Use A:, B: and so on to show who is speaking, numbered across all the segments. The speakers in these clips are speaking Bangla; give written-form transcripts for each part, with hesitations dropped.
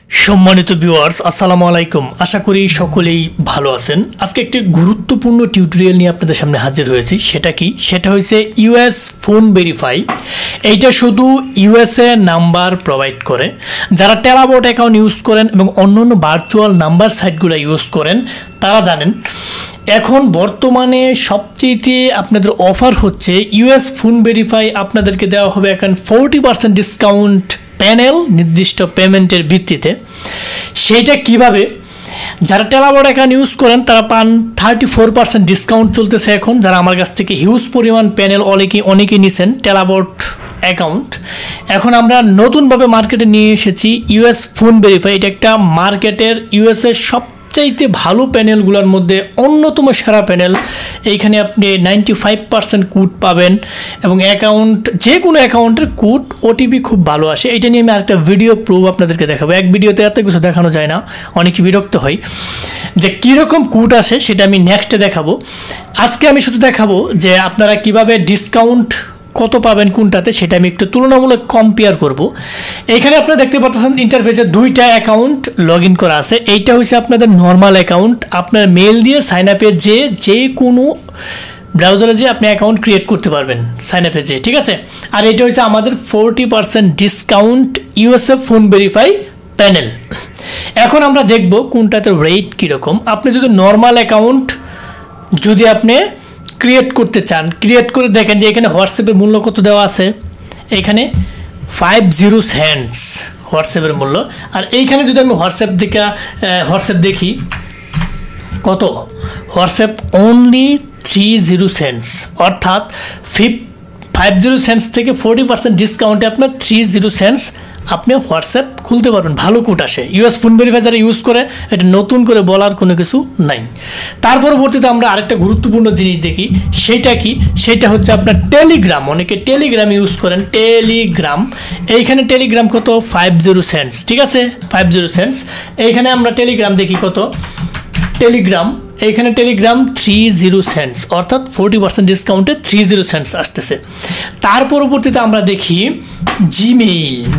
A: সম্মানিত ভিউয়ার্স আসসালামু আলাইকুম। আশা করি সকলেই ভালো আছেন। আজকে একটি গুরুত্বপূর্ণ টিউটোরিয়াল নিয়ে আপনাদের সামনে হাজির হয়েছি। সেটা হচ্ছে ইউএস ফোন ভেরিফাই। এইটা শুধু ইউএসএ নাম্বার প্রোভাইড করে। যারা টেরাবোট অ্যাকাউন্ট ইউজ করেন এবং অন্যান্য ভার্চুয়াল নাম্বার সাইটগুলো ইউজ করেন তারা জানেন এখন বর্তমানে সবচেয়ে আপনাদের অফার হচ্ছে ইউএস ফোন ভেরিফাই। আপনাদেরকে দেওয়া হবে এখন 40% ডিসকাউন্ট প্যানেল নির্দিষ্ট পেমেন্টের ভিত্তিতে। সেইটা কিভাবে, যারা টেরাবোট অ্যাকাউন্ট ইউজ করেন তারা পান 34% ডিসকাউন্ট চলতেছে এখন। যারা আমার কাছ থেকে হিউজ পরিমাণ প্যানেল অনেকেই নিছেন টেরাবোট অ্যাকাউন্ট। এখন আমরা নতুনভাবে মার্কেটে নিয়ে এসেছি ইউএস ফোন ভেরিফাই। এটা একটা মার্কেটের ইউএসএ সবচাইতে ভালো প্যানেলগুলোর মধ্যে অন্যতম সেরা প্যানেল। এইখানে আপনি 95% কোড পাবেন এবং অ্যাকাউন্ট যে কোনো অ্যাকাউন্টের কোড ওটিপি খুব ভালো আসে। এটা নিয়ে আমি আরেকটা ভিডিও প্রুফ আপনাদেরকে দেখাবো। এক ভিডিওতে এত কিছু দেখানো যায় না, অনেকে বিরক্ত হয়। যে কীরকম কোড আসে সেটা আমি নেক্সটে দেখাবো। আজকে আমি শুধু দেখাবো যে আপনারা কিভাবে ডিসকাউন্ট কত পাবেন কোনটাতে, সেটা আমি একটু তুলনামূলক কম্পেয়ার করব। এখানে আপনারা দেখতে পাচ্ছেন ইন্টারফেসে দুইটা অ্যাকাউন্ট লগ ইন করা আছে। এইটা হচ্ছে আপনাদের নর্মাল অ্যাকাউন্ট। আপনার মেল দিয়ে সাইন আপে যে কোনো ব্রাউজারে যে আপনি অ্যাকাউন্ট ক্রিয়েট করতে পারবেন সাইন আপে যে, ঠিক আছে। আর এটা হচ্ছে আমাদের 40% discount USA phone verify panel. এখন আমরা দেখব কোনটাতে রেট কীরকম। আপনি যদি নর্মাল অ্যাকাউন্ট যদি আপনি ক্রিয়েট করতে চান, ক্রিয়েট করে দেখেন যে এখানে হোয়াটসঅ্যাপের মূল্য কত দেওয়া আছে। এখানে 50 সেন্টস হোয়াটসঅ্যাপের মূল্য। আর এইখানে যদি আমি হোয়াটসঅ্যাপ দেখি কত, হোয়াটসঅ্যাপ অনলি 30 সেন্টস, অর্থাৎ 50 সেন্টস থেকে 40% ডিসকাউন্টে আপনার 30 সেন্টস আপনি হোয়াটসঅ্যাপ খুলতে পারবেন। ভালো কোড আসে। ইউএস ফোন ভেরিফাই যারা ইউজ করে এটা নতুন করে বলার কোনো কিছু নাই। তার পরবর্তীতে আমরা আরেকটা গুরুত্বপূর্ণ জিনিস দেখি। সেটা হচ্ছে আপনার টেলিগ্রাম। অনেকে টেলিগ্রাম ইউজ করেন। টেলিগ্রাম, এইখানে টেলিগ্রাম কত 50 সেন্টস, ঠিক আছে 50 সেন্টস। এইখানে আমরা টেলিগ্রাম দেখি কত, এইখানে টেলিগ্রাম 30 সেন্টস, অর্থাৎ 40% ডিসকাউন্টে 30 সেন্টস আসতেছে। তার পরবর্তীতে আমরা দেখি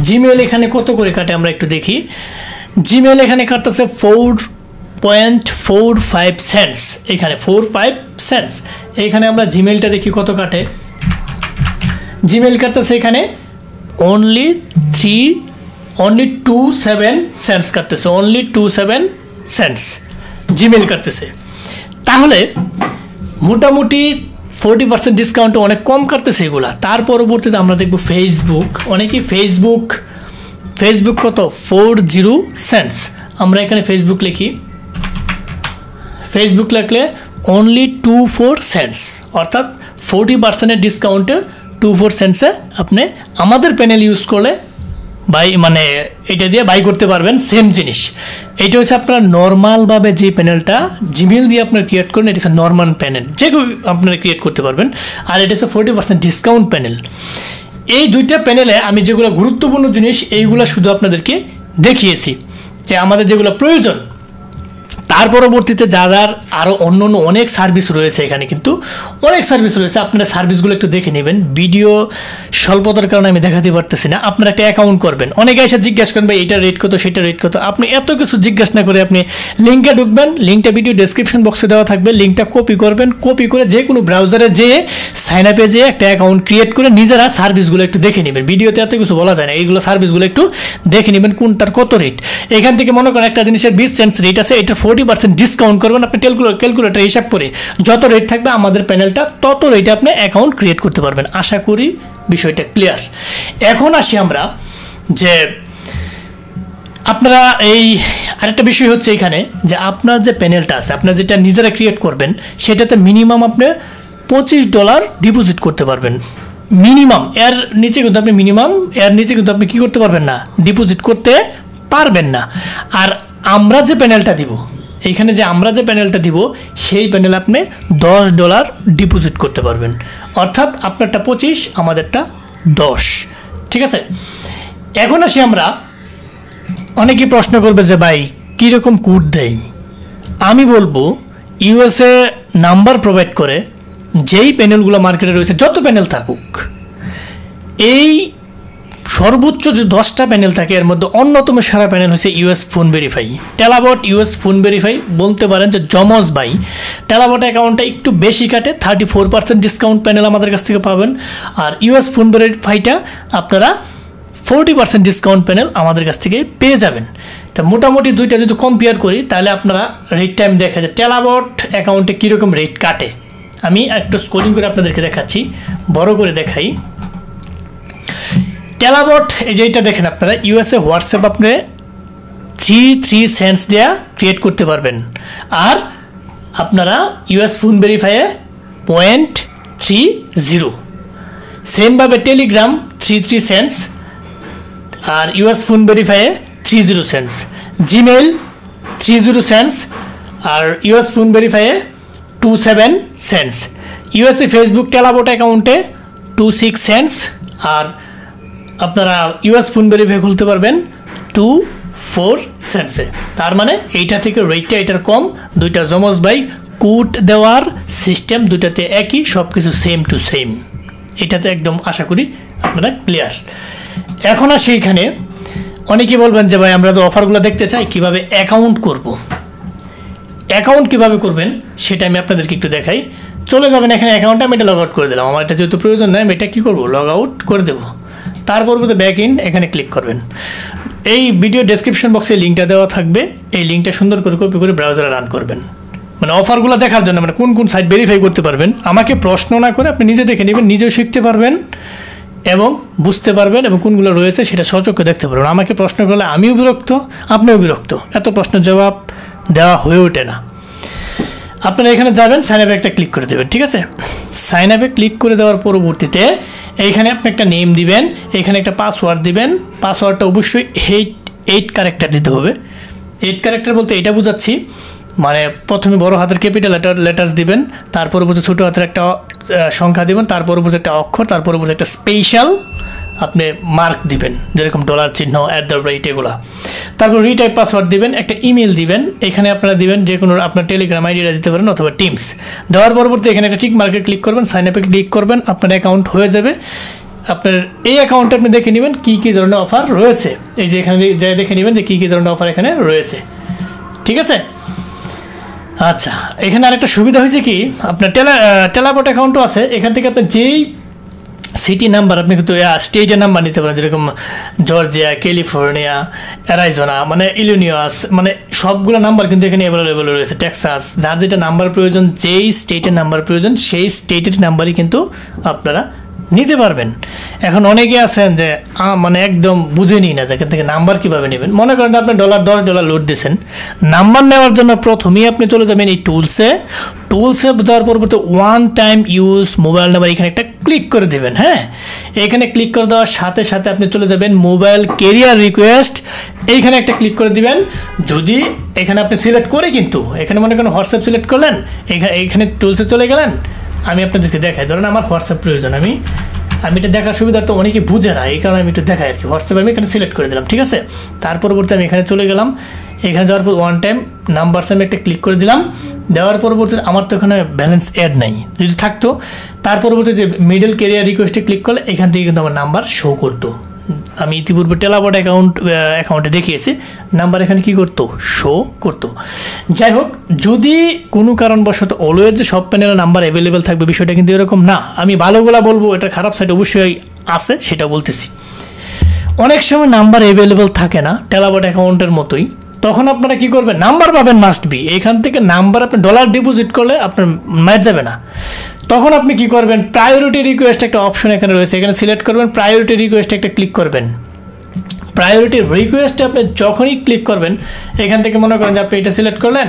A: জিমেইল এখানে কত করে কাটে আমরা একটু দেখি। জিমেইল এখানে কাটতেছে 4.45 সেন্টস, এখানে 45 সেন্টস। এখানে আমরা জিমেইলটা দেখি কত কাটে। জিমেইল কাটতেছে এখানে অনলি 27 সেন্টস কাটতেছে, অনলি 27 সেন্টস জিমেইল কাটতেছে। তাহলে মোটামুটি 40% ডিসকাউন্টে অনেক কম কাটতেছে এগুলা। তার পরবর্তীতে আমরা দেখব ফেসবুক। অনেকেই ফেসবুক কত 40 সেন্টস। আমরা এখানে ফেসবুক লিখি, ফেসবুক লিখলে অনলি 24 সেন্টস, অর্থাৎ 40% ডিসকাউন্টে 24 সেন্টসে আপনি আমাদের প্যানেল ইউজ করলে এটা দিয়ে বাই করতে পারবেন। সেম জিনিস এইটা হচ্ছে আপনার নর্মালভাবে যে প্যানেলটা জিমেইল দিয়ে আপনার ক্রিয়েট করেন, এটা হচ্ছে নর্মাল প্যানেল, যে কেউ আপনারা ক্রিয়েট করতে পারবেন। আর এটা হচ্ছে 40% ডিসকাউন্ট প্যানেল। এই দুইটা প্যানেলে আমি যেগুলো গুরুত্বপূর্ণ জিনিস এইগুলো শুধু আপনাদেরকে দেখিয়েছি যে আমাদের যেগুলো প্রয়োজন। তার পরবর্তীতে যার আরও অন্য অনেক সার্ভিস রয়েছে, এখানে কিন্তু অনেক সার্ভিস রয়েছে। আপনারা সার্ভিসগুলো একটু দেখে নেবেন। ভিডিও স্বল্পতার কারণে আমি দেখাতে পারতেছি না। আপনারা একটা অ্যাকাউন্ট করবেন, অনেকে এসে জিজ্ঞাসা করবেন ভাই এইটা রেট কত সেটা রেট কত। আপনি এত কিছু জিজ্ঞাসা না করে আপনি লিঙ্কে ঢুকবেন, লিঙ্কটা ভিডিও ডেসক্রিপশন বক্সে দেওয়া থাকবে। লিঙ্কটা কপি করবেন, কপি করে যে কোনো ব্রাউজারে যেয়ে সাইন আপে যেয়ে একটা অ্যাকাউন্ট ক্রিয়েট করে নিজেরা সার্ভিসগুলো একটু দেখে নেবেন। ভিডিওতে এত কিছু বলা যায় না, এইগুলো সার্ভিসগুলো একটু দেখে নেবেন কোনটার কত রেট। এখান থেকে মনে করেন একটা জিনিসের 20 সেন্টস রেট আছে, এটা 40% ডিসকাউন্ট করবেন। আপনি ক্যালকুলেটর হিসাব করে যত রেট থাকবে আমাদের প্যানেলটা তত রেটে আপনি অ্যাকাউন্ট ক্রিয়েট করতে পারবেন। আশা করি বিষয়টা ক্লিয়ার। এখন আসি আমরা যে আপনারা আরেকটা বিষয় হচ্ছে এখানে যে আপনার যে প্যানেলটা আছে, আপনার যেটা নিজেরা ক্রিয়েট করবেন সেটাতে মিনিমাম আপনি $25 ডিপোজিট করতে পারবেন। মিনিমাম, এর নিচে কিন্তু আপনি কি করতে পারবেন না, ডিপোজিট করতে পারবেন না। আর আমরা যে প্যানেলটা দিব, এইখানে যে আমরা যে প্যানেলটা দিব সেই প্যানেল আপনি $10 ডিপোজিট করতে পারবেন, অর্থাৎ আপনারটা 25, আমাদেরটা 10, ঠিক আছে। এখন আসি আমরা, অনেকেই প্রশ্ন করবে যে ভাই কীরকম কোড দেয়। আমি বলবো ইউএসএ নাম্বার প্রোভাইড করে যেই প্যানেলগুলো মার্কেটে রয়েছে, যত প্যানেল থাকুক, এই সর্বোচ্চ যে 10টা প্যানেল থাকে এর মধ্যে অন্যতম সেরা প্যানেল হচ্ছে ইউএস ফোন ভেরিফাই। টেলাবট ইউএস ফোন ভেরিফাই বলতে পারেন যে জমজ ভাই। টেলাবট অ্যাকাউন্টটা একটু বেশি কাটে, 34% ডিসকাউন্ট প্যানেল আমাদের কাছ থেকে পাবেন। আর ইউএস ফোন ভেরিফাইটা আপনারা 40% ডিসকাউন্ট প্যানেল আমাদের কাছ থেকে পেয়ে যাবেন। তা মোটামুটি দুইটা যদি কম্পেয়ার করি তাহলে আপনারা রেট টাইম দেখা যায় টেলাবট অ্যাকাউন্টে কীরকম রেট কাটে। আমি একটু স্ক্রলিং করে আপনাদেরকে দেখাচ্ছি, বড় করে দেখাই। টেলাবট এই যেটা দেখেন আপনারা, ইউএসএ হোয়াটসঅ্যাপ আপনি 3 সেন্টস দেওয়া ক্রিয়েট করতে পারবেন। আর আপনারা ইউএস ফোন ভেরিফাইয়ে 0.30। সেমভাবে টেলিগ্রাম 3 সেন্টস আর ইউএস ফোন ভেরিফাইয়ে 30 সেন্টস। জিমেইল 30 সেন্টস আর ইউএস ফোন ভেরিফাইয়ে 27 সেন্টস। ইউএসএ ফেসবুক টেলাবট অ্যাকাউন্টে 26 সেন্টস আর আপনারা ইউএস ফোন ভেরিফাই খুলতে পারবেন 24 সেন্টসে। তার মানে এইটা থেকে রেটটা এটার কম। দুইটা জমজ ভাই, কোড দেওয়ার সিস্টেম দুইটাতে একই, সব কিছু সেম টু সেম। এটাতে একদম আশা করি আপনারা ক্লিয়ার। এখন আর সেইখানে অনেকেই বলবেন যে ভাই আমরা তো অফারগুলো দেখতে চাই, কিভাবে অ্যাকাউন্ট করব। অ্যাকাউন্ট কিভাবে করবেন সেটা আমি আপনাদেরকে একটু দেখাই। চলে যাবেন এখানে অ্যাকাউন্টে, আমি এটা লগ আউট করে দিলাম। আমার এটা যেহেতু প্রয়োজন নয়, আমি এটা কী করবো, লগ আউট করে দেবো। তারপর ব্যাক ইন এখানে ক্লিক করবেন। এই ভিডিও ডেসক্রিপশন বক্সে লিঙ্কটা দেওয়া থাকবে, এই লিঙ্কটা সুন্দর করে কপি করে ব্রাউজারে রান করবেন। মানে অফারগুলো দেখার জন্য, মানে কোন কোন সাইট ভেরিফাই করতে পারবেন আমাকে প্রশ্ন না করে আপনি নিজে দেখে নেবেন, নিজেও শিখতে পারবেন এবং বুঝতে পারবেন এবং কোনগুলো রয়েছে সেটা সচক্ষে দেখতে পারবেন। আমাকে প্রশ্ন করলে আমিও বিরক্ত, আপনিও বিরক্ত, এত প্রশ্নের জবাব দেওয়া হয়ে ওঠে না। আপনারা এখানে যাবেন, সাইন আপে একটা ক্লিক করে দেবেন। ঠিক আছে, সাইন আপে ক্লিক করে দেওয়ার পরবর্তীতে এইখানে আপনি একটা নেম দিবেন, এখানে একটা পাসওয়ার্ড দিবেন। পাসওয়ার্ডটা অবশ্যই 8 ক্যারেক্টার দিতে হবে। 8 ক্যারেক্টার বলতে এটা বুঝাচ্ছি, মানে প্রথমে বড় হাতের ক্যাপিটাল লেটার্স দিবেন, তার পরবর্তী ছোটো হাতের একটা সংখ্যা দিবেন, তার পরবর্তী একটা অক্ষর, তার পরবর্তী একটা স্পেশাল আপনি মার্ক দিবেন, যেরকম ডলার চিহ্ন, @ এগুলা। তারপর রিটাইপ পাসওয়ার্ড দিবেন, একটা ইমেল দিবেন। এখানে আপনারা দিবেন যে কোনো আপনার টেলিগ্রাম আইডিটা দিতে পারেন অথবা টিমস। দেওয়ার পরবর্তী এখানে একটা টিক মার্কে ক্লিক করবেন, সাইন আপে ক্লিক করবেন, আপনার অ্যাকাউন্ট হয়ে যাবে। আপনার এই অ্যাকাউন্টে আপনি দেখে নেবেন কী কী ধরনের অফার রয়েছে। এই যে এখানে যাই দেখে নেবেন যে কী কী ধরনের অফার এখানে রয়েছে। ঠিক আছে, আচ্ছা এখানে আরেকটা সুবিধা হয়েছে কি, আপনার টেলাবট অ্যাকাউন্টও আছে। এখান থেকে আপনি যেই সিটি নাম্বার, আপনি কিন্তু স্টেটের নাম্বার নিতে পারেন, যেরকম জর্জিয়া, ক্যালিফোর্নিয়া, অ্যারিজোনা, মানে ইলিনিয়াস, মানে সবগুলো নাম্বার কিন্তু এখানে অ্যাভেলেবেল রয়েছে। টেক্সাস, যার যেটা নাম্বার প্রয়োজন, যেই স্টেটের নাম্বার প্রয়োজন সেই স্টেটের নাম্বারই কিন্তু আপনারা নিতে পারবেন। এখন অনেকে আছেন যে মানে একদম বুঝে নিই না যেখান থেকে নাম্বার কিভাবে নেবেন। মনে করেন আপনি $10 লোড দিয়েছেন, নাম্বার নেওয়ার জন্য প্রথমেই আপনি চলে যাবেন এই টুলসে যাওয়ার পরবর্তী one time use mobile number, এখানে একটা ক্লিক করে দেবেন। হ্যাঁ, এখানে ক্লিক করে দেওয়ার সাথে সাথে আপনি চলে যাবেন মোবাইল ক্যারিয়ার রিকোয়েস্ট, এইখানে একটা ক্লিক করে দিবেন। যদি এখানে আপনি সিলেক্ট করে, কিন্তু এখানে মনে করেন হোয়াটসঅ্যাপ সিলেক্ট করলেন, এখানে টুলসে চলে গেলেন। আমি আপনাদেরকে দেখাই, ধরেন আমার হোয়াটসঅ্যাপ প্রয়োজন, আমি এটা দেখার সুবিধা তো অনেকে বুঝে না, এই কারণে আমি একটু দেখাই আর কি। হোয়াটসঅ্যাপ আমি এখানে সিলেক্ট করে দিলাম। ঠিক আছে, তার পরবর্তী আমি এখানে চলে গেলাম। এখানে যাওয়ার পর ওয়ান টাইম নাম্বারস আমি একটা ক্লিক করে দিলাম। দেওয়ার পরবর্তীতে আমার তো এখানে ব্যালেন্স অ্যাড নাই, যদি থাকতো তার পরবর্তীতে মিডল ক্যারিয়ার রিকোয়েস্টে ক্লিক করলে এখান থেকে কিন্তু আমার নাম্বার শো করতো। আমি ইতিপূর্বে টেলাবট অ্যাকাউন্টে দেখিয়েছি, নাম্বার এখানে কি করতো, শো করতো। যাই হোক, যদি কোনো কারণবশত অলওয়েজ যে সব প্যানেলের নাম্বার অ্যাভেলেবেল থাকবে বিষয়টা কিন্তু এরকম না। আমি ভালোগুলা বলবো, এটা খারাপ সাইড অবশ্যই আছে, সেটা বলতেছি। অনেক সময় নাম্বার অ্যাভেলেবেল থাকে না টেলাবট অ্যাকাউন্টের মতোই, তখন আপনারা কি করবেন, নাম্বার পাবেন মাস্ট বি। এখান থেকে নাম্বার আপনি ডলার ডিপোজিট করলে আপনার ম্যাচ যাবে না। তখন আপনি কি করবেন, প্রায়োরিটি রিকোয়েস্ট একটা অপশন এখানে রয়েছে, এখানে সিলেক্ট করবেন, প্রায়োরিটি রিকোয়েস্ট একটা ক্লিক করবেন। প্রায়োরিটি রিকোয়েস্টে আপনি যখনই ক্লিক করবেন, এখান থেকে মনে করেন যে আপনি এটা সিলেক্ট করলেন,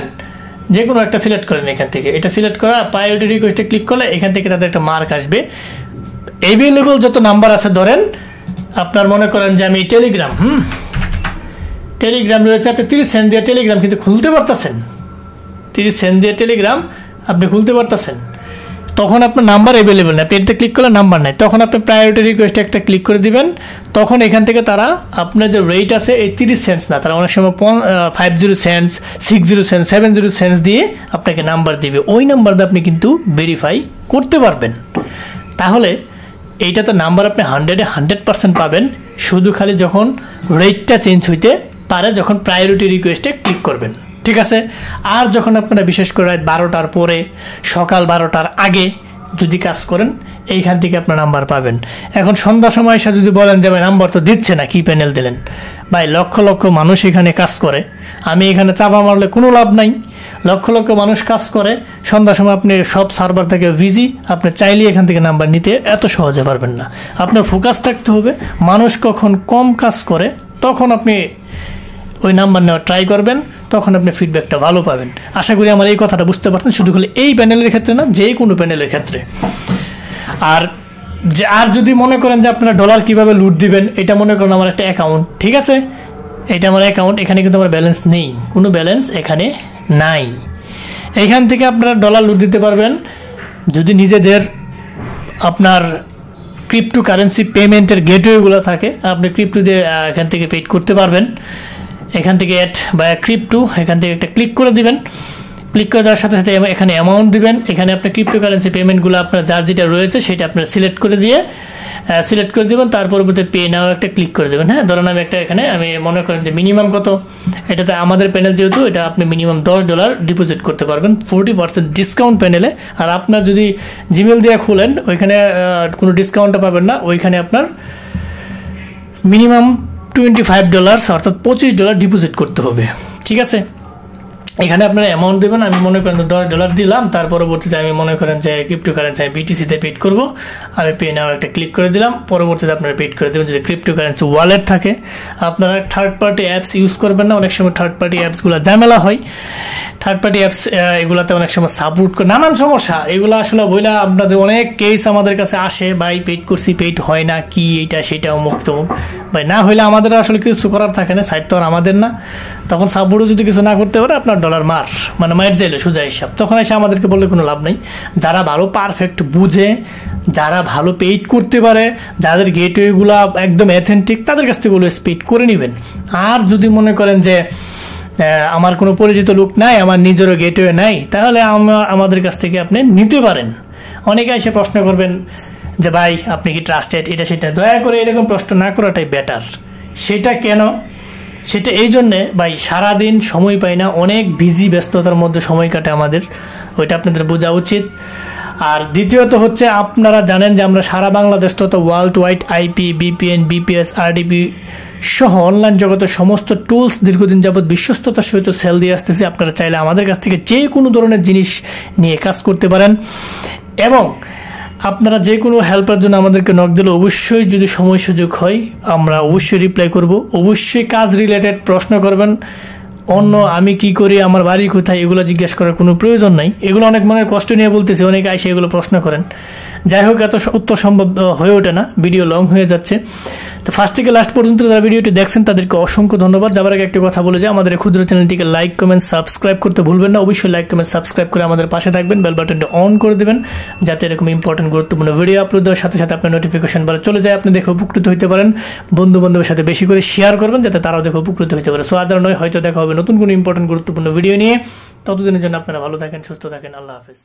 A: যে কোনো একটা সিলেক্ট করেন, এখান থেকে এটা সিলেক্ট করা, প্রায়োরিটি রিকোয়েস্টে ক্লিক করলে এখান থেকে তাদের একটা মার্ক আসবে। অ্যাভেলেবল যত নাম্বার আছে, ধরেন আপনার মনে করেন যে আমি টেলিগ্রাম রয়েছে, আপনি 30 সেন্ট দিয়ে টেলিগ্রাম কিন্তু খুলতে পারতেছেন, 30 সেন্ট দিয়ে টেলিগ্রাম আপনি খুলতে পারতেছেন। তখন আপনার নাম্বার অ্যাভেলেবেল না, আপনি এটাতে ক্লিক করলে নাম্বার নাই, তখন আপনি প্রায়োরিটি রিকোয়েস্টে একটা ক্লিক করে দিবেন। তখন এখান থেকে তারা আপনার যে রেট আছে এই 30 সেন্টস না, তারা অনেক সময় 50 সেন্টস, 60 সেন্টস, 70 সেন্টস দিয়ে আপনাকে নাম্বার দিবে। ওই নাম্বার দিয়ে আপনি কিন্তু ভেরিফাই করতে পারবেন। তাহলে এইটা তো নাম্বার আপনি 100% পাবেন, শুধু খালি যখন রেটটা চেঞ্জ হইতে পারে, যখন প্রায়োরিটি রিকোয়েস্টে ক্লিক করবেন, ঠিক আছে। আর যখন আপনারা বিশেষ করে রাত 12টার পরে, সকাল 12টার আগে যদি কাজ করেন, এইখান থেকে আপনার নাম্বার পাবেন। এখন সন্ধ্যা সময় এসে যদি বলেন যে ভাই নাম্বার তো দিচ্ছে না, কি প্যানেল দিলেন? ভাই লক্ষ লক্ষ মানুষ এখানে কাজ করে, আমি এখানে চাপা মারলে কোনো লাভ নাই। লক্ষ লক্ষ মানুষ কাজ করে, সন্ধ্যার সময় আপনি সব সার্ভার থেকে বিজি, আপনি চাইলে এখান থেকে নাম্বার নিতে এত সহজে পারবেন না। আপনার ফোকাস থাকতে হবে, মানুষ কখন কম কাজ করে তখন আপনি ওই নাম্বার নেওয়া ট্রাই করবেন, তখন আপনি ফিডব্যাকটা ভালো পাবেন। আশা করি আমার এই কথাটা বুঝতে পারছেন, শুধু খালি এই প্যানেলের ক্ষেত্রে না, যে কোনো প্যানেলের ক্ষেত্রে। আর যদি মনে করেন যে আপনারা ডলার কিভাবে লুট দিবেন, এটা মনে করেন আমার একটা অ্যাকাউন্ট, ঠিক আছে, এটা আমার অ্যাকাউন্ট, এখানে কিন্তু আমার ব্যালেন্স নেই, কোনো ব্যালেন্স এখানে নাই। এখান থেকে আপনারা ডলার লুট দিতে পারবেন যদি নিজেদের আপনার ক্রিপ্টো কারেন্সি পেমেন্টের গেটওয়েগুলো থাকে, আপনি ক্রিপ্টো দিয়ে এখান থেকে পেড করতে পারবেন। এখান থেকে অ্যাড বা ক্রিপ্টো, এখান থেকে একটা ক্লিক করে দিবেন। ক্লিক করে দেওয়ার সাথে সাথে এখানে অ্যামাউন্ট দিবেন, এখানে আপনার ক্রিপ্টো কারেন্সি পেমেন্টগুলো আপনার যার যেটা রয়েছে সেটা আপনার সিলেক্ট করে দিবেন। তার পরবর্তী পে নাও একটা ক্লিক করে দেবেন। হ্যাঁ, ধরেন আমি একটা এখানে আমি মনে করেন যে মিনিমাম কত, এটাতে আমাদের প্যানেল যেহেতু এটা আপনি মিনিমাম $10 ডিপোজিট করতে পারবেন 40% ডিসকাউন্ট প্যানেলে। আর আপনার যদি জিমেল দিয়ে খুলেন, ওইখানে কোনো ডিসকাউন্টটা পাবেন না, ওইখানে আপনার মিনিমাম $25 অর্থাৎ $25 ডিপোজিট করতে হবে, ঠিক আছে। এখানে আপনারা অ্যামাউন্ট দেবেন, আমি মনে করেন $10 দিলাম, তার পরবর্তীতে আমি মনে করেন যে ক্রিপ্টো কারেন্সি আমি বিটিসিতে পেড করবো, আমি পে নাও একটা ক্লিক করে দিলাম, পরবর্তীতে আপনারা পেড করে দেবেন। যদি ক্রিপ্টো কারেন্সি ওয়ালেট থাকে, আপনারা থার্ড পার্টি অ্যাপস ইউজ করবেন না, অনেক সময় থার্ড পার্টি অ্যাপসগুলো ঝামেলা হয়, থার্ড পার্টি অ্যাপস এগুলাতে অনেক সময় সাপোর্ট করে, নানান সমস্যা, এগুলো আসলে বইলা আপনাদের অনেক কেস আমাদের কাছে আসে, ভাই পেড করছি, পেড হয় না, কি এইটা সেটা অমুক তমুক, ভাই না হইলে আমাদের আসলে কিছু করার থাকে না, সাইট তো আর আমাদের না, তখন সাপোর্টও যদি কিছু না করতে পারে আপনার ডলার মায়ের যাইলে সোজা হিসাব, তখন এসে আমাদেরকে বললে কোনো লাভ নেই। যারা ভালো পারফেক্ট বুঝে, যারা ভালো পেইড করতে পারে, যাদের গেটওয়ে গুলা একদম অথেন্টিক, তাদের কাছ থেকে অলওয়েজ পেইড করে নেবেন। আর যদি মনে করেন যে আমার কোনো পরিচিত লোক নাই, আমার নিজেরও গেটওয়ে নাই, তাহলে আমাদের কাছ থেকে আপনি নিতে পারেন। অনেকে এসে প্রশ্ন করবেন যে ভাই আপনি কি ট্রাস্টেড, এটা সেটা, দয়া করে এরকম প্রশ্ন না করাটাই বেটার। সেটা কেন? সেটা এই জন্যে ভাই, সারাদিন সময় পাই না, অনেক বিজি ব্যস্ততার মধ্যে সময় কাটে আমাদের, ওইটা আপনাদের বোঝা উচিত। আর দ্বিতীয়ত হচ্ছে, আপনারা জানেন যে আমরা সারা বাংলাদেশ তথা world wide IP, VPN, VPS, RDP সহ অনলাইন জগতের সমস্ত টুলস দীর্ঘদিন যাবৎ বিশ্বস্ততার সহিত সেল দিয়ে আসতেছি। আপনারা চাইলে আমাদের কাছ থেকে যে কোনো ধরনের জিনিস নিয়ে কাজ করতে পারেন, এবং আপনারা যে কোনো হেল্পের জন্য আমাদেরকে নক দিলে অবশ্যই যদি সময় সুযোগ হয় আমরা অবশ্যই রিপ্লাই করব। অবশ্যই কাজ রিলেটেড প্রশ্ন করবেন, অন্য আমি কি করি, আমার বাড়ি কোথায়, এগুলো জিজ্ঞেস করার কোনো প্রয়োজন নাই। এগুলো অনেক মনের কষ্ট নিয়ে বলতেছে, অনেকে আইসে এগুলো প্রশ্ন করেন। যাই হোক, এত উত্তর সম্ভব হয়ে ওঠে না, ভিডিও লং হয়ে যাচ্ছে। তো ফার্স্ট থেকে লাস্ট পর্যন্ত যারা ভিডিওটি দেখছেন তাদেরকে অসংখ্য ধন্যবাদ। যাবার আগে একটা কথা বলে যে আমাদের ক্ষুদ্র চ্যানেলটিকে লাইক, কমেন্ট, সাবস্ক্রাইব করতে ভুলবেন না। অবশ্যই লাইক, কমেন্ট, সাবস্ক্রাইব করে আমাদের পাশে থাকবেন, বেল বাটনটি অন করে দেবেন, যাতে এরকম ইম্পর্টেন্ট গুরুত্বপূর্ণ ভিডিও আপলোড দেওয়ার সাথে সাথে আপনার নোটিফিকেশন বার চলে যায়, আপনি দেখে উপকৃত হতে পারেন। বন্ধু বান্ধবের সাথে বেশি করে শেয়ার করবেন, যাতে তারাও দেখে উপকৃত হতে পারে। সো আজ আর নয়, হয়তো দেখা হবে নতুন কোনো ইম্পর্টেন্ট গুরুত্বপূর্ণ ভিডিও নিয়ে। ততদিনের জন্য আপনারা ভালো থাকেন, সুস্থ থাকেন, আল্লাহ হাফেজ।